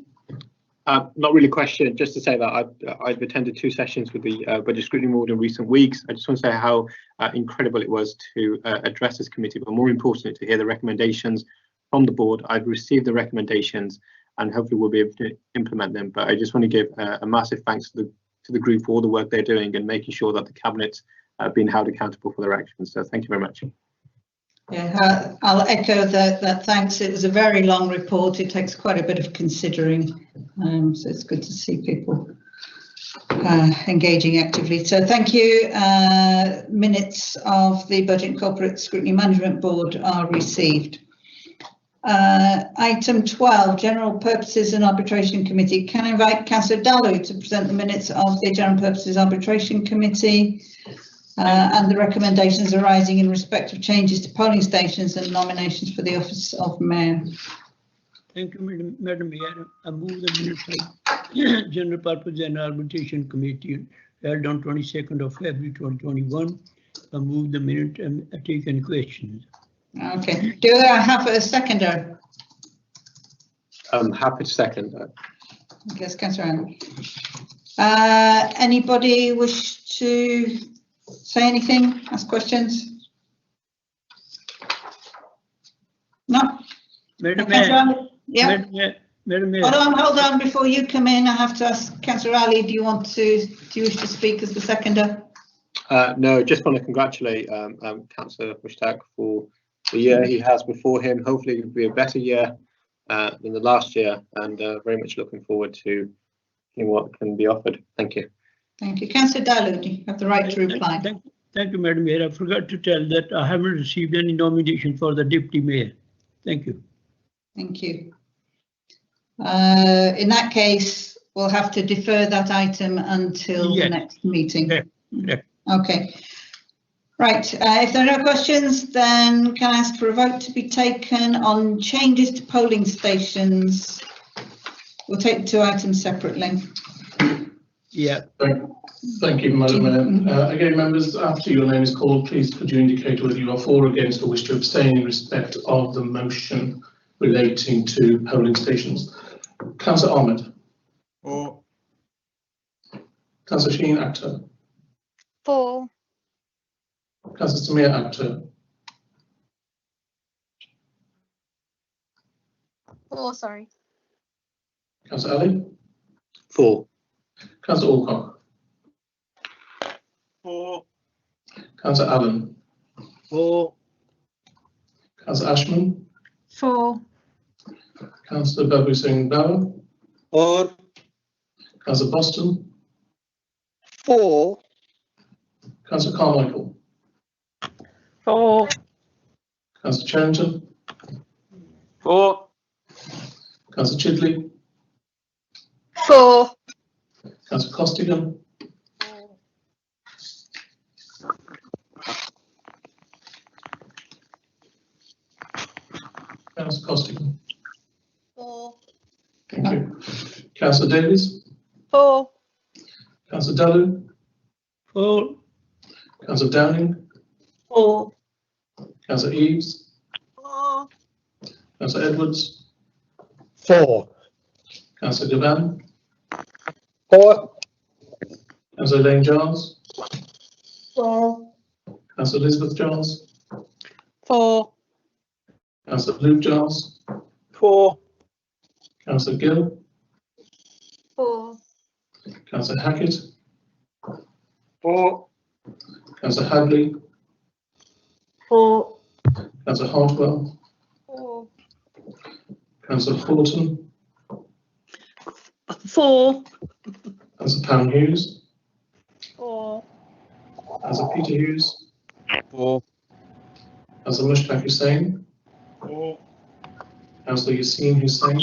Not really a question, just to say that I've attended 2 sessions with the Budget Scrutiny Board in recent weeks. I just want to say how incredible it was to address this committee, but more importantly, to hear the recommendations from the board. I've received the recommendations and hopefully we'll be able to implement them. But I just want to give a massive thanks to the group for all the work they're doing and making sure that the Cabinet being held accountable for their actions. So thank you very much. Yeah, I'll echo that thanks. It was a very long report. It takes quite a bit of considering, so it's good to see people engaging actively. So thank you. Minutes of the Budget and Corporate Scrutiny Management Board are received. Item 12, General Purposes and Arbitration Committee. Can I invite Councillor Dalu to present the minutes of the General Purposes Arbitration Committee and the recommendations arising in respect of changes to polling stations and nominations for the office of Mayor? Thank you, Madam Mayor. I move the minutes of General Purpose and Arbitration Committee held on 22nd of February 2021. I move the minute and I take any questions. Okay. Do I have a seconder? I'm happy to second that. Yes, Councillor. Anybody wish to say anything? Ask questions? No. Madam Mayor. Yeah. Madam Mayor. Hold on. Before you come in, I have to ask Councillor Ali. Do you wish to speak as the seconder? No, just want to congratulate Councillor Mushtaq for the year he has before him. Hopefully it will be a better year than the last year, and very much looking forward to seeing what can be offered. Thank you. Thank you. Councillor Dalu, you have the right to reply. Thank you, Madam Mayor. I forgot to tell that I haven't received any nomination for the Deputy Mayor. Thank you. Thank you. In that case, we'll have to defer that item until the Yes. next meeting. Yeah. Okay. Right, if there are no questions, then can I ask for a vote to be taken on changes to polling stations? We'll take the two items separately. Yeah. Thank you, Madam Mayor. Again, members, after your name is called, please could you indicate whether you are for, against, or wish to abstain in respect of the motion relating to polling stations. Councillor Ahmed. For. Councillor Sheen Akhtar. For. Councillor Samir Akhtar. For, sorry. Councillor Ali. For. Councillor Alcock. For. Councillor Allen. For. Councillor Ashman. For. Councillor Babu Singh Bauer. For. Councillor Boston. For. Councillor Carmichael. For. Councillor Charrington. For. Councillor Chidley. For. Councillor Costigan. Councillor Costigan. For. Thank you. Councillor Davies. For. Councillor Dalu. For. Councillor Downing. For. Councillor Eaves. For. Councillor Edwards. For. Councillor Gavan. For. Councillor Elaine Giles. For. Councillor Elizabeth Giles. For. Councillor Luke Giles. For. Councillor Gill. For. Councillor Hackett. For. Councillor Hadley. For. Councillor Hartwell. For. Councillor Horton. For. Councillor Pam Hughes. For. Councillor Peter Hughes. For. Councillor Mushtaq Hussain. For. Councillor Yassine Hussain.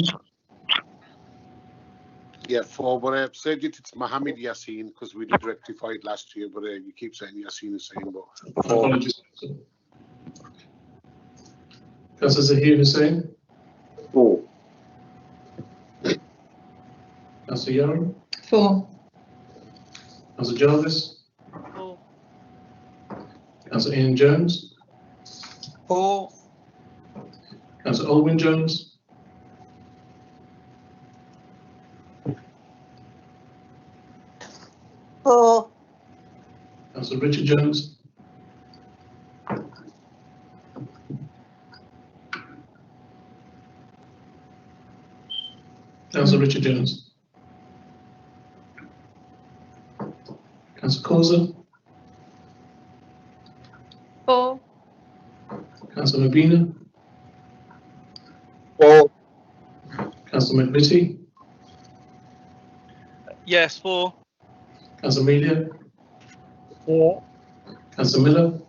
Yeah, for, but I've said it's Mohammed Yassin because we did rectify it last year, but you keep saying Yassin is saying, but for. Apologies. Councillor Zahir Hussain. For. Councillor Young. For. Councillor Jarvis. For. Councillor Ian Jones. For. Councillor Olwyn Jones. For. Councillor Richard Jones. Councillor Richard Jones. Councillor Causa. For. Councillor Mabina. For. Councillor McVitie. Yes, for. Councillor Melia. For. Councillor Miller.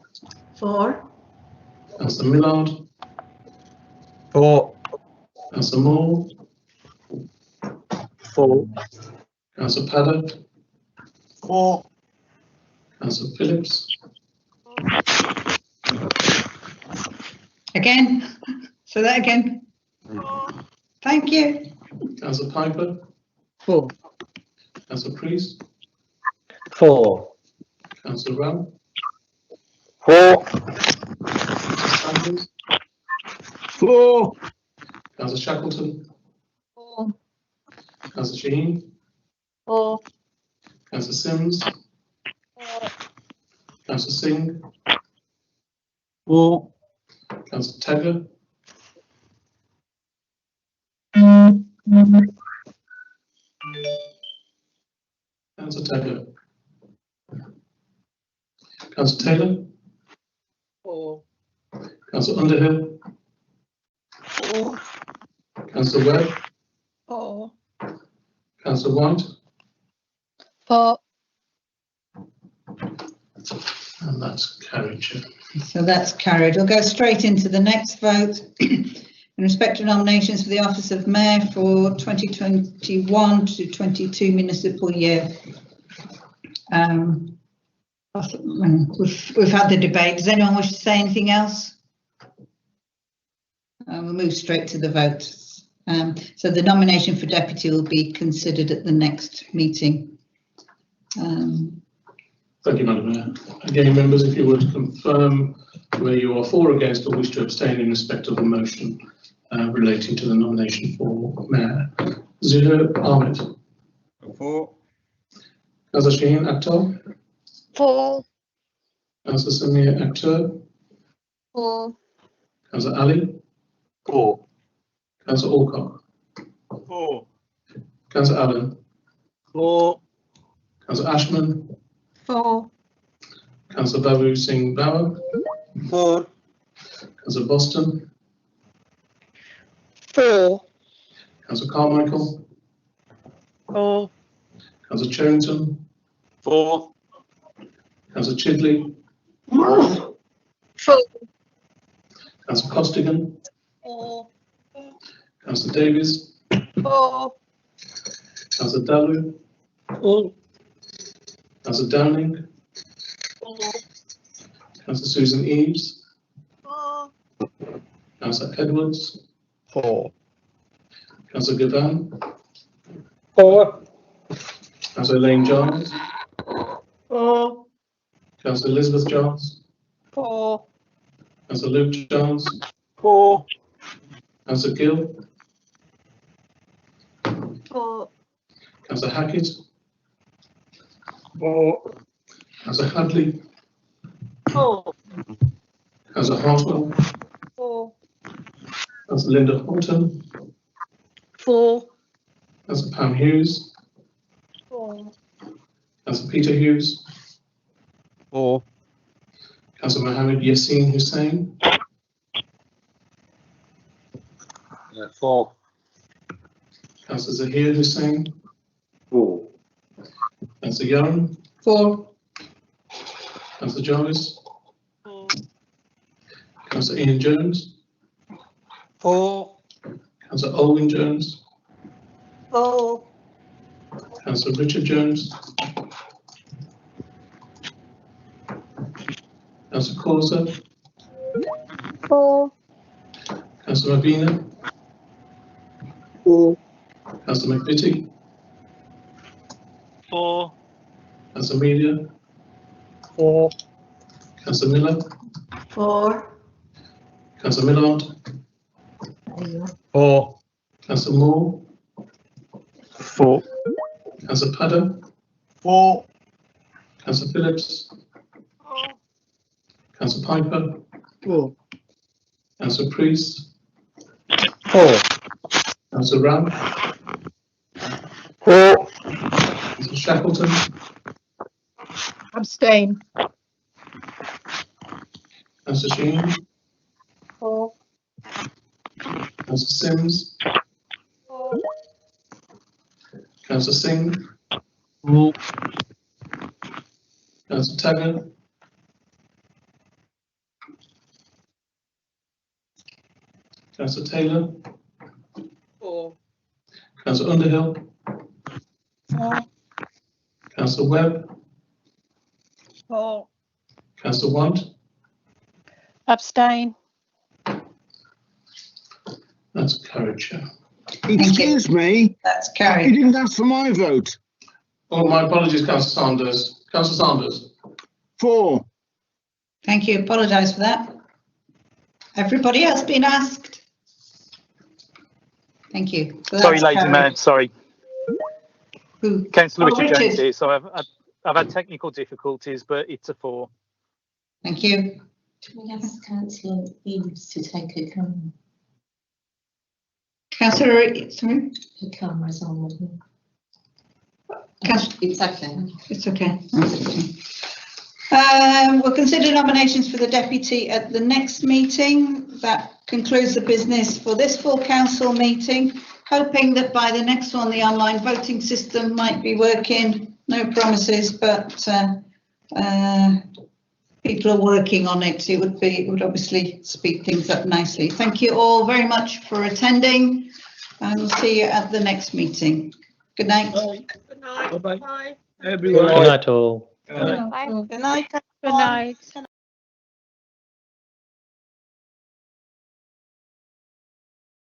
For. Councillor Millard. For. Councillor Moore. For. Councillor Paddock. For. Councillor Phillips. Again, so that again. Thank you. Councillor Piper. For. Councillor Priest. For. Councillor Ram. For. Sanders. For. Councillor Shackleton. For. Councillor Shaheen. For. Councillor Sims. Councillor Singh. For. Councillor Tagger. Councillor Tagger. Councillor Taylor. For. Councillor Underhill. For. Councillor Webb. For. Councillor White. For. And that's carried, Chair. So that's carried. We'll go straight into the next vote. In respect of nominations for the office of Mayor for 2021 to 22 municipal year. We've had the debate. Does anyone wish to say anything else? We'll move straight to the vote. So the nomination for deputy will be considered at the next meeting. Thank you, Madam Mayor. Again, members, if you would confirm whether you are for, against, or wish to abstain in respect of the motion relating to the nomination for Mayor. Zahir Ahmed. For. Councillor Shaheen Akhtar. For. Councillor Samir Akhtar. For. Councillor Ali. For. Councillor Alcock. For. Councillor Allen. For. Councillor Ashman. For. Councillor Babu Singh Bauer. For. Councillor Boston. For. Councillor Carmichael. For. Councillor Charrington. For. Councillor Chidley. For. Councillor Costigan. For. Councillor Davies. For. Councillor Dalu. For. Councillor Downing. For. Councillor Susan Eaves. For. Councillor Edwards. For. Councillor Gavan. For. Councillor Elaine Giles. For. Councillor Elizabeth Giles. For. Councillor Luke Giles. For. Councillor Gill. For. Councillor Hackett. For. Councillor Hadley. For. Councillor Hartwell. For. Councillor Linda Horton. For. Councillor Pam Hughes. For. Councillor Peter Hughes. For. Councillor Mohammed Yassin Hussain. For. Councillor Zahir Hussain. For. Councillor Yaron. For. Councillor Jarvis. For. Councillor Ian Jones. For. Councillor Olwyn Jones. For. Councillor Richard Jones. Councillor Causa. For. Councillor Mabina. For. Councillor McVitie. For. Councillor Media. For. Councillor Miller. For. Councillor Millard. For. Councillor Moore. For. Councillor Padder. For. Councillor Phillips. Councillor Piper. For. Councillor Priest. For. Councillor Ram. For. Councillor Shackleton. Abstain. Councillor Sheen. For. Councillor Sims. For. Councillor Singh. For. Councillor Taggart. Councillor Taylor. For. Councillor Underhill. For. Councillor Webb. For. Councillor Want. Abstain. That's carried, Chair. Excuse me, That's you carried. didn't ask for my vote. Oh, my apologies, Councillor Sanders. Councillor Sanders. For. Thank you. Apologise for that. Everybody else been asked? Thank you. So Sorry, that's ladies and carried. gentlemen, sorry. Who? Councillor Oh, Richard Jones Richard. here, so I've had technical difficulties, but it's a 4. Thank you. Can we ask Councillor Eaves to take a camera? Councillor, sorry? Her camera's on, isn't Councillor, It's okay. it's okay. We'll consider nominations for the deputy at the next meeting. That concludes the business for this full council meeting. Hoping that by the next one, the online voting system might be working. No promises, but people are working on it, it would obviously speed things up nicely. Thank you all very much for attending, and we'll see you at the next meeting. Good night. Bye. Good night. Bye-bye. Bye. Everyone. Good night all. Bye. Good night. Good night.